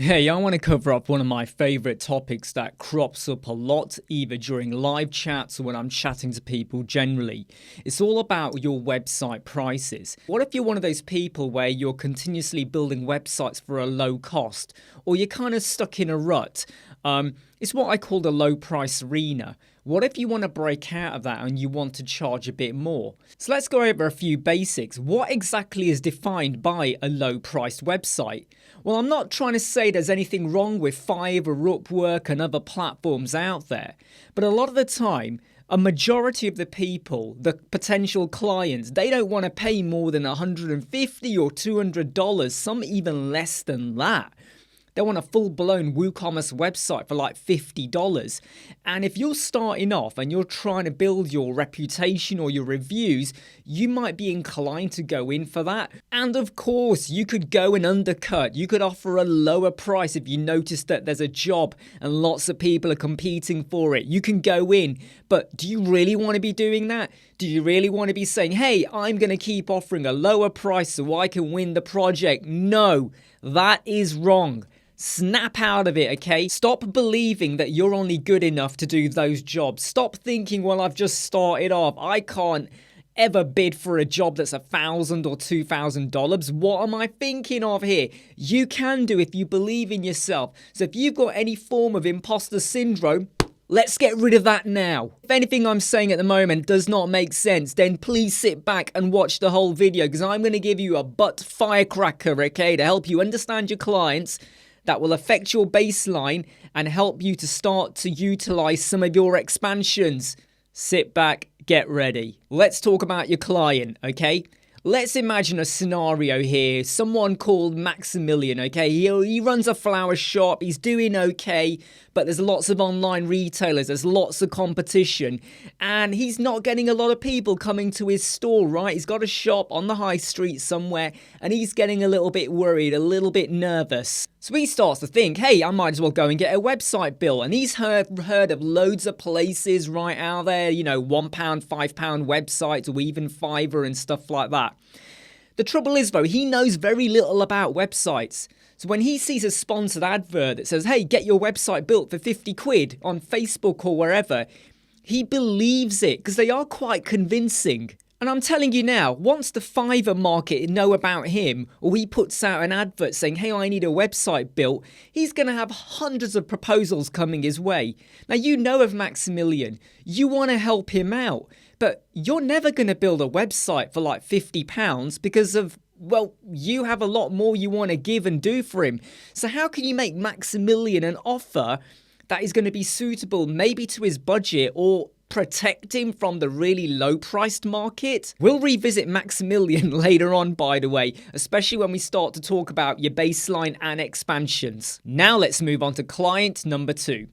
Hey, I want to cover up one of my favorite topics that crops up a lot, either during live chats or when I'm chatting to people generally. It's all about your website prices. What if you're one of those people where you're continuously building websites for a low cost, or you're kind of stuck in a rut? It's what I call the low price arena. What if you want to break out of that and you want to charge a bit more? So let's go over a few basics. What exactly is defined by a low priced website? Well, I'm not trying to say there's anything wrong with Fiverr, Upwork and other platforms out there, but a lot of the time, a majority of the people, the potential clients, they don't want to pay more than $150 or $200, some even less than that. They want a full-blown WooCommerce website for like $50. And if you're starting off and you're trying to build your reputation or your reviews, you might be inclined to go in for that. And of course, you could go and undercut. You could offer a lower price if you notice that there's a job and lots of people are competing for it. You can go in. But do you really want to be doing that? Do you really want to be saying, hey, I'm going to keep offering a lower price so I can win the project? No, that is wrong. Snap out of it, okay? Stop believing that you're only good enough to do those jobs. Stop thinking, well, I've just started off. I can't ever bid for a job that's $1,000 or $2,000. What am I thinking of here? You can do if you believe in yourself. So if you've got any form of imposter syndrome, let's get rid of that now. If anything I'm saying at the moment does not make sense, then please sit back and watch the whole video because I'm going to give you a butt firecracker, okay, to help you understand your clients, that will affect your baseline and help you to start to utilize some of your expansions. Sit back, get ready. Let's talk about your client, okay? Let's imagine a scenario here. Someone called Maximilian, okay? He runs a flower shop. He's doing okay, but there's lots of online retailers. There's lots of competition, and he's not getting a lot of people coming to his store, right? He's got a shop on the high street somewhere, and he's getting a little bit worried, a little bit nervous. So he starts to think, hey, I might as well go and get a website built. And he's heard of loads of places right out there, you know, £1, £5 websites, or even Fiverr and stuff like that. The trouble is, though, he knows very little about websites. So when he sees a sponsored advert that says, hey, get your website built for 50 quid on Facebook or wherever, he believes it because they are quite convincing. And I'm telling you now, once the Fiverr market know about him, or he puts out an advert saying, hey, I need a website built, he's going to have hundreds of proposals coming his way. Now, you know of Maximilian. You want to help him out, but you're never going to build a website for like £50 because of, well, you have a lot more you want to give and do for him. So how can you make Maximilian an offer that is going to be suitable maybe to his budget or protect him from the really low-priced market? We'll revisit Maximilian later on, by the way, especially when we start to talk about your baseline and expansions. Now let's move on to client number 2.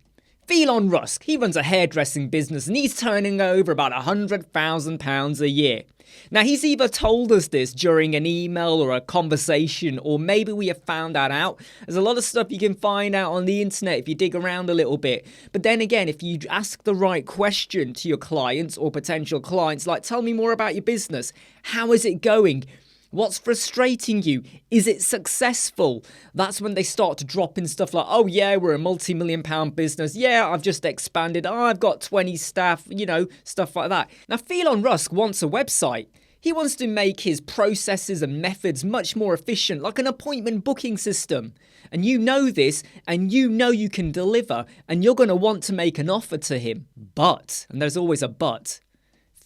Elon Musk, he runs a hairdressing business and he's turning over about £100,000 a year. Now, he's either told us this during an email or a conversation, or maybe we have found that out. There's a lot of stuff you can find out on the internet if you dig around a little bit. But then again, if you ask the right question to your clients or potential clients, like, tell me more about your business. How is it going? What's frustrating you? Is it successful? That's when they start to drop in stuff like, oh yeah, we're a multi-million-pound business. Yeah, I've just expanded. Oh, I've got 20 staff, you know, stuff like that. Now, Elon Musk wants a website. He wants to make his processes and methods much more efficient, like an appointment booking system. And you know this, and you know you can deliver, and you're going to want to make an offer to him. But, and there's always a but,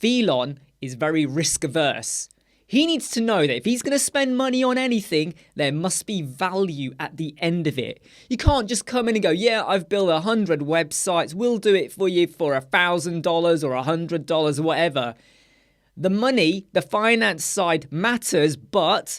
Elon is very risk averse. He needs to know that if he's going to spend money on anything, there must be value at the end of it. You can't just come in and go, yeah, I've built 100 websites. We'll do it for you for $1,000 or $100 or whatever. The money, the finance side matters, but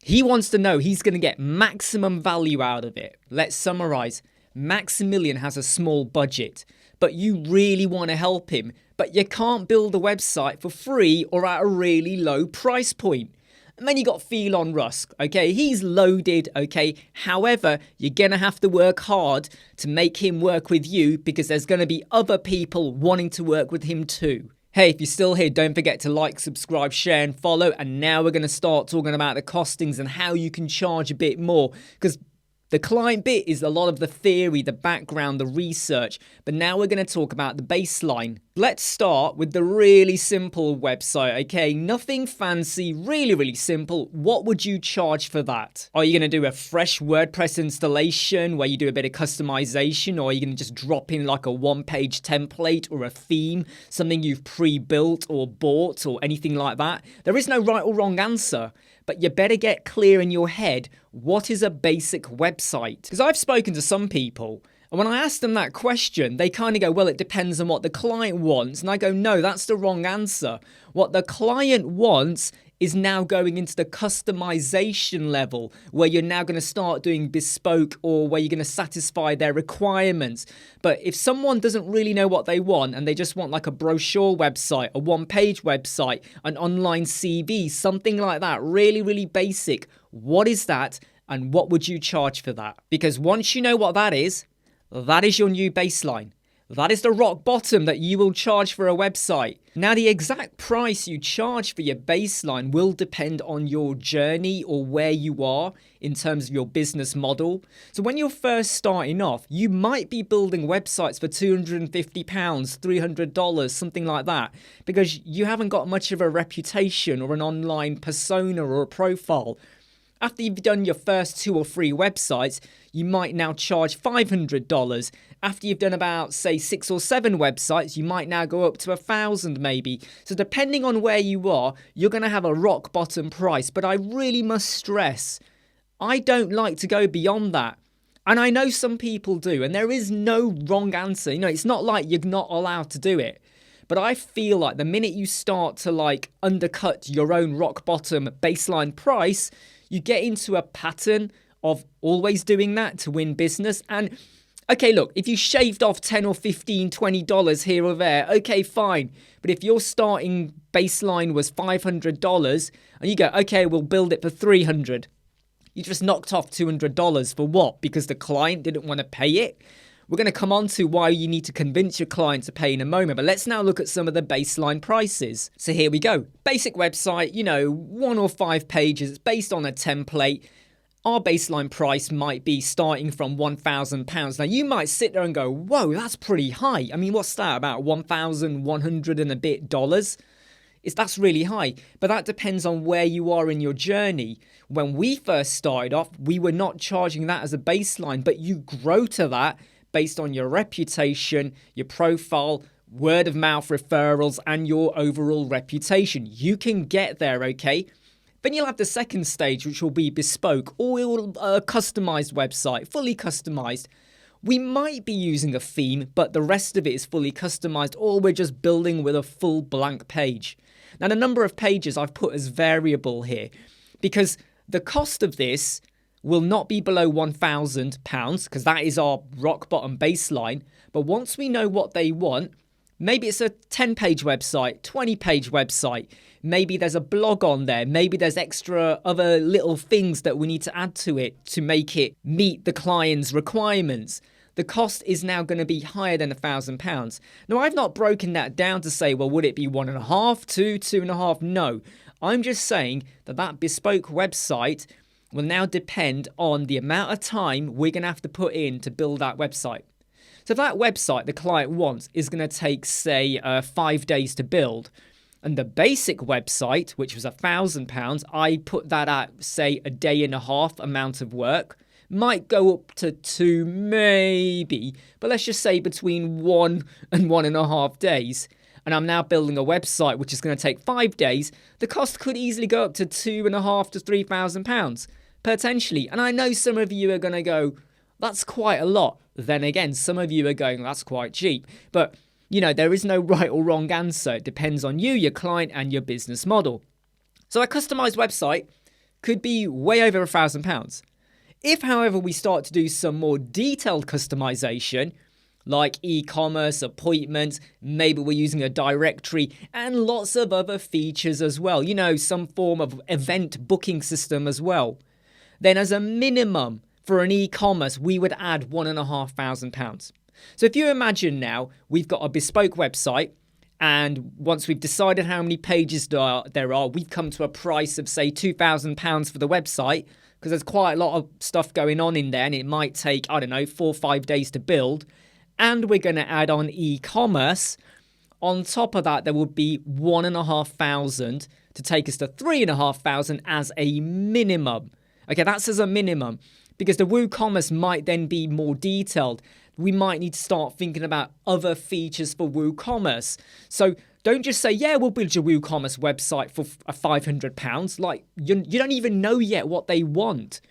he wants to know he's going to get maximum value out of it. Let's summarize. Maximilian has a small budget, but you really want to help him. But you can't build a website for free or at a really low price point. And then you got Elon Musk, okay? He's loaded, okay? However, you're going to have to work hard to make him work with you because there's going to be other people wanting to work with him too. Hey, if you're still here, don't forget to like, subscribe, share and follow. And now we're going to start talking about the costings and how you can charge a bit more because The client bit is a lot of the theory, the background, the research, but now we're going to talk about the baseline. Let's start with the really simple website, okay? Nothing fancy, really simple. What would you charge for that? Are you going to do a fresh WordPress installation where you do a bit of customization, or are you going to just drop in like a one-page template or a theme, something you've pre-built or bought or anything like that? There is no right or wrong answer, but you better get clear in your head, what is a basic website? Because I've spoken to some people, and when I ask them that question, they kind of go, well, it depends on what the client wants. And I go, no, that's the wrong answer. What the client wants is now going into the customization level, where you're now going to start doing bespoke, or where you're going to satisfy their requirements. But if someone doesn't really know what they want and they just want like a brochure website, a one-page website, an online CV, something like that, really basic, what is that and what would you charge for that? Because once you know what that is your new baseline. That is the rock bottom that you will charge for a website. Now, the exact price you charge for your baseline will depend on your journey or where you are in terms of your business model. So when you're first starting off, you might be building websites for £250, $300, something like that, because you haven't got much of a reputation or an online persona or a profile. After you've done your first 2 or 3 websites, you might now charge $500. After you've done about, say, 6 or 7 websites, you might now go up to $1,000 maybe. So depending on where you are, you're going to have a rock bottom price. But I really must stress, I don't like to go beyond that. And I know some people do, and there is no wrong answer. You know, it's not like you're not allowed to do it. But I feel like the minute you start to like undercut your own rock bottom baseline price, you get into a pattern of always doing that to win business. And okay, look, if you shaved off $10 or $15, $20 here or there, okay, fine. But if your starting baseline was $500 and you go, okay, we'll build it for $300, you just knocked off $200 for what? Because the client didn't want to pay it? We're going to come on to why you need to convince your client to pay in a moment, but let's now look at some of the baseline prices. So here we go. Basic website, 1 or 5 pages. It's based on a template. Our baseline price might be starting from £1,000. Now, you might sit there and go, whoa, that's pretty high. I mean, what's that, about 1,100 and a bit dollars? That's really high, but that depends on where you are in your journey. When we first started off, we were not charging that as a baseline, but you grow to that based on your reputation, your profile, word of mouth referrals, and your overall reputation. You can get there, okay? Then you'll have the second stage, which will be bespoke, or a customized website, fully customized. We might be using a theme, but the rest of it is fully customized, or we're just building with a full blank page. Now, the number of pages I've put as variable here, because the cost of this will not be below £1,000, because that is our rock bottom baseline. But once we know what they want, maybe it's a 10-page website, 20-page website. Maybe there's a blog on there. Maybe there's extra other little things that we need to add to it to make it meet the client's requirements. The cost is now going to be higher than £1,000. Now, I've not broken that down to say, well, would it be 1.5, 2, 2.5? No. I'm just saying that bespoke website will now depend on the amount of time we're going to have to put in to build that website. So if that website the client wants is going to take, say, 5 days to build, and the basic website, which was £1,000, I put that at, say, a day and a half amount of work, might go up to 2 maybe, but let's just say between 1 and 1.5 days. And I'm now building a website which is going to take 5 days. The cost could easily go up to £2,500 to £3,000 potentially. And I know some of you are going to go, that's quite a lot. Then again, some of you are going, that's quite cheap. But, there is no right or wrong answer. It depends on you, your client, and your business model. So a customized website could be way over £1,000. If, however, we start to do some more detailed customization, like e-commerce, appointments, maybe we're using a directory, and lots of other features as well, some form of event booking system as well, then as a minimum for an e-commerce, we would add £1,500. So if you imagine now, we've got a bespoke website, and once we've decided how many pages there are, we've come to a price of, say, £2,000 for the website, because there's quite a lot of stuff going on in there and it might take, I don't know, 4 or 5 days to build. And we're going to add on e-commerce. On top of that, there would be 1,500 to take us to 3,500 as a minimum. Okay, that's as a minimum, because the WooCommerce might then be more detailed. We might need to start thinking about other features for WooCommerce. So don't just say, yeah, we'll build your WooCommerce website for £500. Like, you don't even know yet what they want.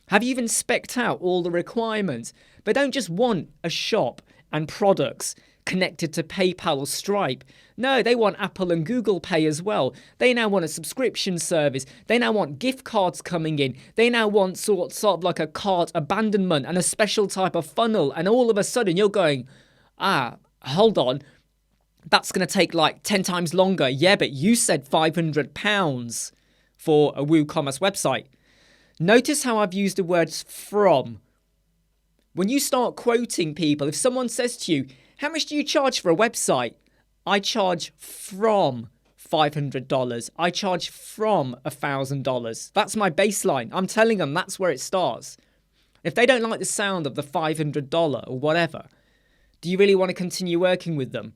Have you even spec'd out all the requirements? They don't just want a shop and products connected to PayPal or Stripe. No, they want Apple and Google Pay as well. They now want a subscription service. They now want gift cards coming in. They now want sort of like a cart abandonment and a special type of funnel. And all of a sudden you're going, hold on. That's going to take like 10 times longer. Yeah, but you said £500 for a WooCommerce website. Notice how I've used the words from. When you start quoting people, if someone says to you, how much do you charge for a website? I charge from $500. I charge from $1,000. That's my baseline. I'm telling them that's where it starts. If they don't like the sound of the $500 or whatever, do you really want to continue working with them?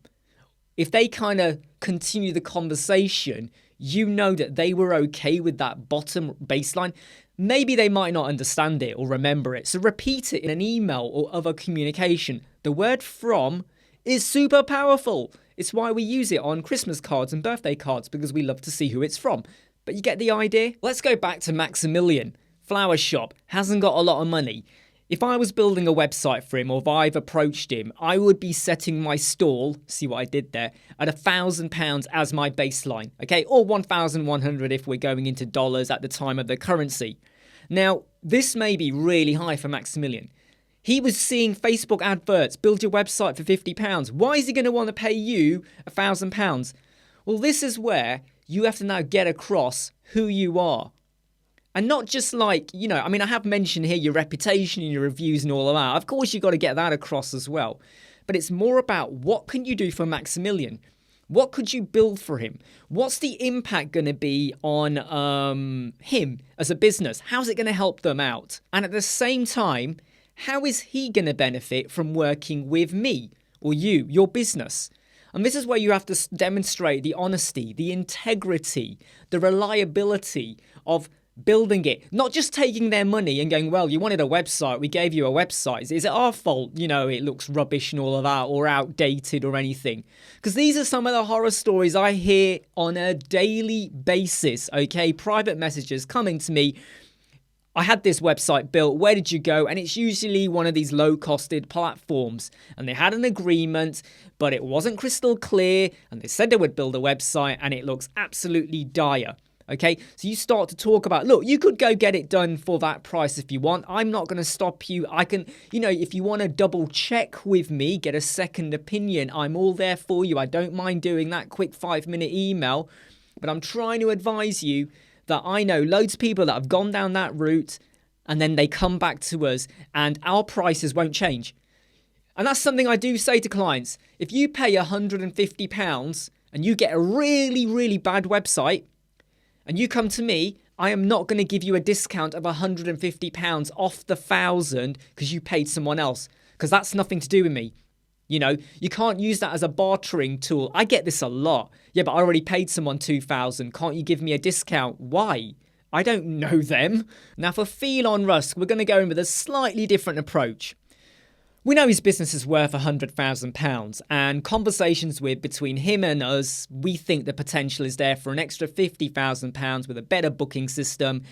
If they kind of continue the conversation, you know that they were okay with that bottom baseline. Maybe they might not understand it or remember it. So repeat it in an email or other communication. The word from is super powerful. It's why we use it on Christmas cards and birthday cards, because we love to see who it's from. But you get the idea? Let's go back to Maximilian. Flower shop, hasn't got a lot of money. If I was building a website for him, or if I've approached him, I would be setting my stall, see what I did there, at £1,000 as my baseline, okay? Or 1,100 if we're going into dollars at the time of the currency. Now, this may be really high for Maximilian. He was seeing Facebook adverts, build your website for £50. Why is he going to want to pay you £1,000? Well, this is where you have to now get across who you are. And not just like, I have mentioned here your reputation and your reviews and all of that. Of course, you've got to get that across as well. But it's more about what can you do for Maximilian? What could you build for him? What's the impact going to be on him as a business? How's it going to help them out? And at the same time, how is he going to benefit from working with me or you, your business? And this is where you have to demonstrate the honesty, the integrity, the reliability of building it, not just taking their money and going, well, you wanted a website, we gave you a website. Is it our fault, it looks rubbish and all of that, or outdated or anything? Because these are some of the horror stories I hear on a daily basis, okay? Private messages coming to me. I had this website built, where did you go? And it's usually one of these low-costed platforms. And they had an agreement, but it wasn't crystal clear. And they said they would build a website, and it looks absolutely dire. Okay, so you start to talk about, look, you could go get it done for that price if you want. I'm not going to stop you. I can, if you want to double check with me, get a second opinion, I'm all there for you. I don't mind doing that quick 5-minute email, but I'm trying to advise you that I know loads of people that have gone down that route and then they come back to us and our prices won't change. And that's something I do say to clients. If you pay £150 and you get a really, really bad website, and you come to me, I am not going to give you a discount of £150 off the 1,000 because you paid someone else, because that's nothing to do with me. You can't use that as a bartering tool. I get this a lot. Yeah, but I already paid someone 2,000. Can't you give me a discount? Why? I don't know them. Now for Felon Rusk, we're going to go in with a slightly different approach. We know his business is worth £100,000, and conversations between him and us, we think the potential is there for an extra £50,000 with a better booking system,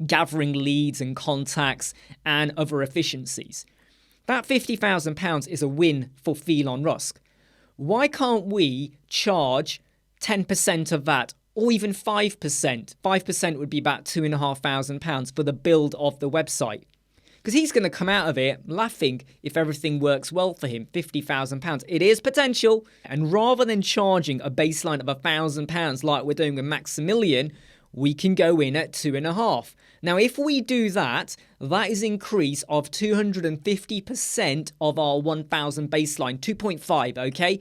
gathering leads and contacts and other efficiencies. That £50,000 is a win for Felon Rusk. Why can't we charge 10% of that, or even 5%? 5% would be about £2,500 for the build of the website. Because he's going to come out of it laughing if everything works well for him. £50,000. It is potential. And rather than charging a baseline of £1,000 like we're doing with Maximilian, we can go in at 2.5. Now, if we do that, that is an increase of 250% of our 1,000 baseline, 2.5, okay?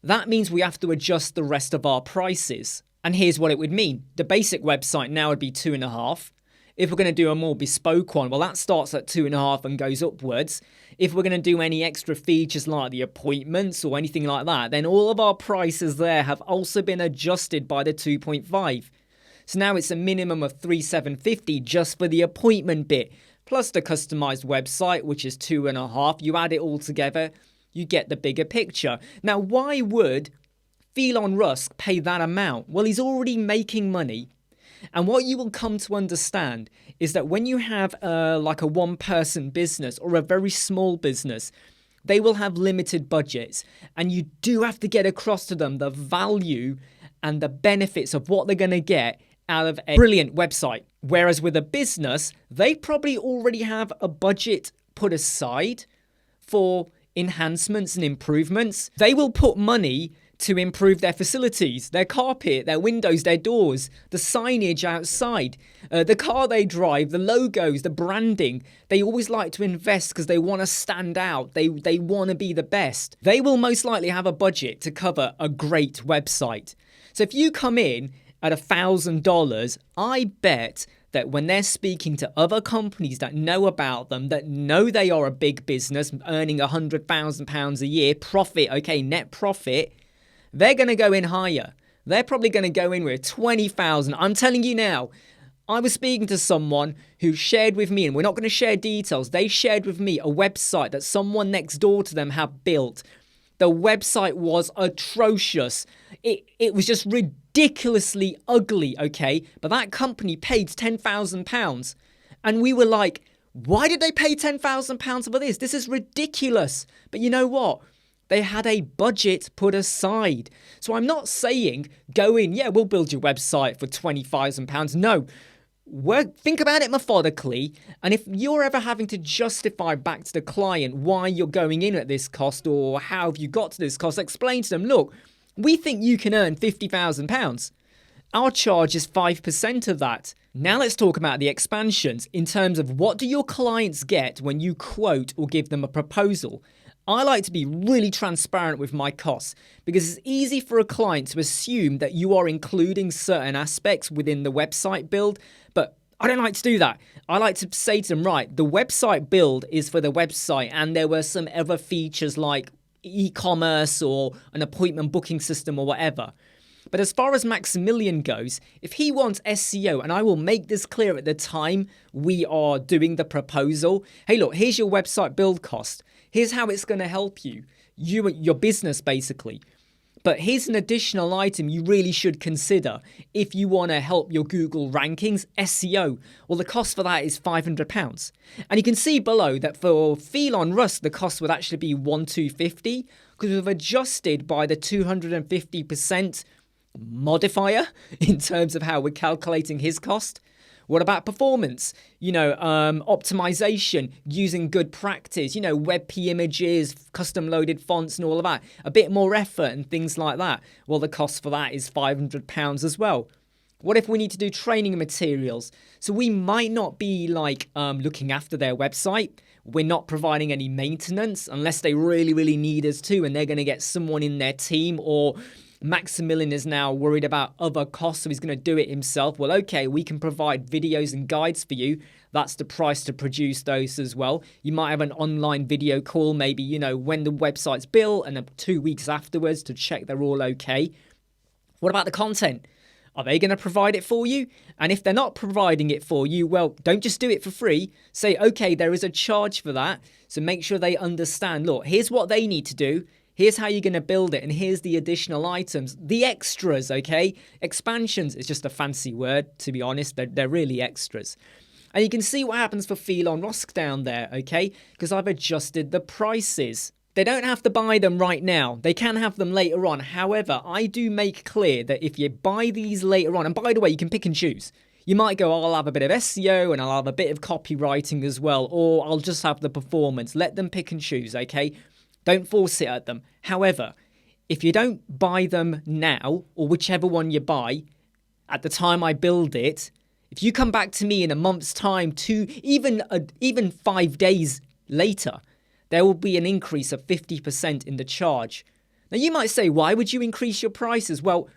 That means we have to adjust the rest of our prices. And here's what it would mean. The basic website now would be 2.5. If we're going to do a more bespoke one, well, that starts at 2.5 and goes upwards. If we're going to do any extra features like the appointments or anything like that, then all of our prices there have also been adjusted by the 2.5. So now it's a minimum of 3,750 just for the appointment bit, plus the customized website, which is 2.5. You add it all together, you get the bigger picture. Now, why would Elon Musk pay that amount? Well, he's already making money. And what you will come to understand is that when you have like a one-person business or a very small business, they will have limited budgets. And you do have to get across to them the value and the benefits of what they're going to get out of a brilliant website. Whereas with a business, they probably already have a budget put aside for enhancements and improvements. They will put money to improve their facilities, their carpet, their windows, their doors, the signage outside, the car they drive, the logos, the branding. They always like to invest because they want to stand out. They want to be the best. They will most likely have a budget to cover a great website. So if you come in at $1,000, I bet that when they're speaking to other companies that know about them, that know they are a big business earning £100,000 a year profit, okay, net profit, they're going to go in higher. They're probably going to go in with 20,000. I'm telling you now, I was speaking to someone who shared with me, and we're not going to share details. They shared with me a website that someone next door to them had built. The website was atrocious. It was just ridiculously ugly, okay? But that company paid £10,000. And we were like, why did they pay £10,000 for this? This is ridiculous. But you know what? They had a budget put aside. So I'm not saying go in, yeah, we'll build your website for £20,000. No, think about it methodically. And if you're ever having to justify back to the client why you're going in at this cost or how have you got to this cost, explain to them, look, we think you can earn £50,000. Our charge is 5% of that. Now let's talk about the expansions in terms of what do your clients get when you quote or give them a proposal. I like to be really transparent with my costs because it's easy for a client to assume that you are including certain aspects within the website build, but I don't like to do that. I like to say to them, right, the website build is for the website and there were some other features like e-commerce or an appointment booking system or whatever. But as far as Maximilian goes, if he wants SEO, and I will make this clear at the time we are doing the proposal, hey, look, here's your website build cost. Here's how it's going to help you, your business basically. But here's an additional item you really should consider if you want to help your Google rankings, SEO. Well, the cost for that is £500. And you can see below that for Elon Musk, the cost would actually be $1,250 because we've adjusted by the 250% modifier in terms of how we're calculating his cost. What about performance? Optimization, using good practice, WebP images, custom loaded fonts and all of that. A bit more effort and things like that. Well, the cost for that is £500 as well. What if we need to do training materials? So we might not be looking after their website. We're not providing any maintenance unless they really, really need us to, and they're going to get someone in their team, or Maximilian is now worried about other costs, so he's going to do it himself. Well, okay, we can provide videos and guides for you. That's the price to produce those as well. You might have an online video call, maybe, when the website's built and 2 weeks afterwards to check they're all okay. What about the content? Are they going to provide it for you? And if they're not providing it for you, well, don't just do it for free. Say, okay, there is a charge for that. So make sure they understand, look, here's what they need to do. Here's how you're going to build it, and here's the additional items, the extras, okay? Expansions is just a fancy word, to be honest. They're really extras. And you can see what happens for Elon Musk down there, okay? Because I've adjusted the prices. They don't have to buy them right now. They can have them later on. However, I do make clear that if you buy these later on, and by the way, you can pick and choose. You might go, I'll have a bit of SEO and I'll have a bit of copywriting as well, or I'll just have the performance. Let them pick and choose, okay? Don't force it at them. However, if you don't buy them now, or whichever one you buy, at the time I build it, if you come back to me in a month's time, even 5 days later, there will be an increase of 50% in the charge. Now you might say, why would you increase your prices? Well,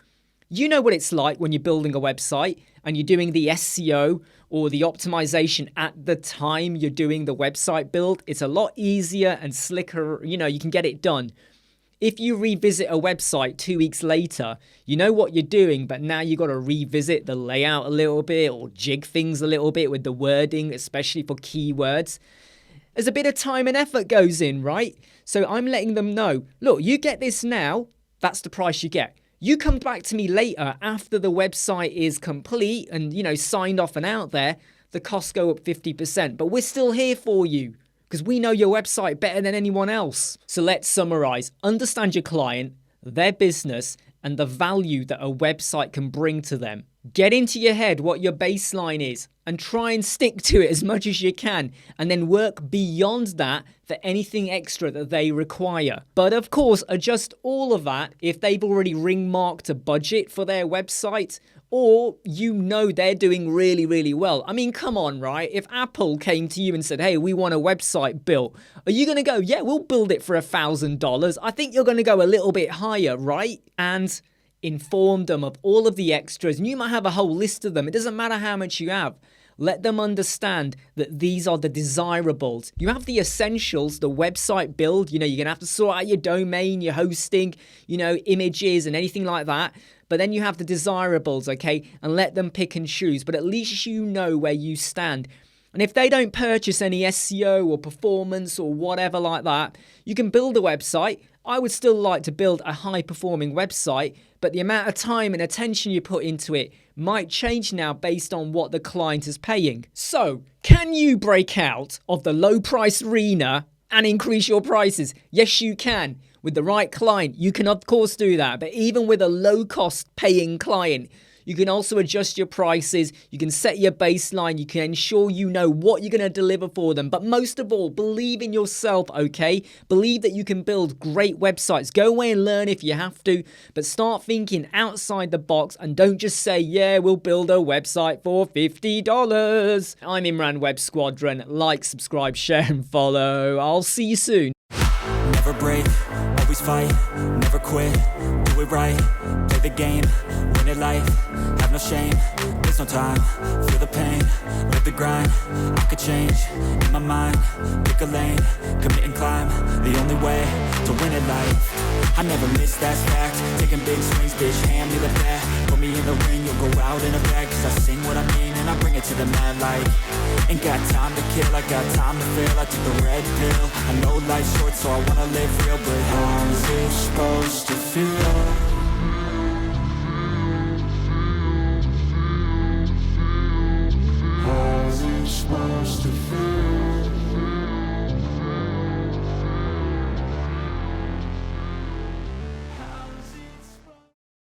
you know what it's like when you're building a website and you're doing the SEO or the optimization at the time you're doing the website build, it's a lot easier and slicker. You can get it done. If you revisit a website 2 weeks later, you know what you're doing, but now you got to revisit the layout a little bit or jig things a little bit with the wording, especially for keywords. There's a bit of time and effort goes in, right? So I'm letting them know, look, you get this now, that's the price you get. You come back to me later after the website is complete and, signed off and out there, the costs go up 50%, but we're still here for you, because we know your website better than anyone else. So let's summarize. Understand your client, their business, and the value that a website can bring to them. Get into your head what your baseline is and try and stick to it as much as you can, and then work beyond that for anything extra that they require. But of course, adjust all of that if they've already ring-marked a budget for their website, or they're doing really, really well. I mean, come on, right? If Apple came to you and said, hey, we want a website built, are you going to go, yeah, we'll build it for $1,000? I think you're going to go a little bit higher, right? And inform them of all of the extras. And you might have a whole list of them. It doesn't matter how much you have. Let them understand that these are the desirables. You have the essentials, the website build. You're going to have to sort out your domain, your hosting, images and anything like that. But then you have the desirables, okay? And let them pick and choose. But at least you know where you stand. And if they don't purchase any SEO or performance or whatever like that, you can build a website. I would still like to build a high-performing website, but the amount of time and attention you put into it might change now based on what the client is paying. So, can you break out of the low-price arena and increase your prices? Yes, you can. With the right client, you can of course do that. But even with a low-cost paying client, you can also adjust your prices, you can set your baseline, you can ensure you know what you're going to deliver for them. But most of all, believe in yourself, okay? Believe that you can build great websites. Go away and learn if you have to, but start thinking outside the box and don't just say, yeah, we'll build a website for $50. I'm Imran, Web Squadron. Like, subscribe, share and follow. I'll see you soon. Never break, always fight, never quit, do it right, play the game, win it life, have no shame, there's no time, feel the pain, live the grind, I could change, in my mind, pick a lane, commit and climb, the only way to win it life, I never miss, that's fact, taking big swings, bitch, hand me the bat, put me in the ring, you'll go out in a bag, cause I sing what I mean and I bring it to the mad light, ain't got time to kill, I got time to feel, I took the red pill, I know life's short so I wanna live real, but how's it supposed to feel?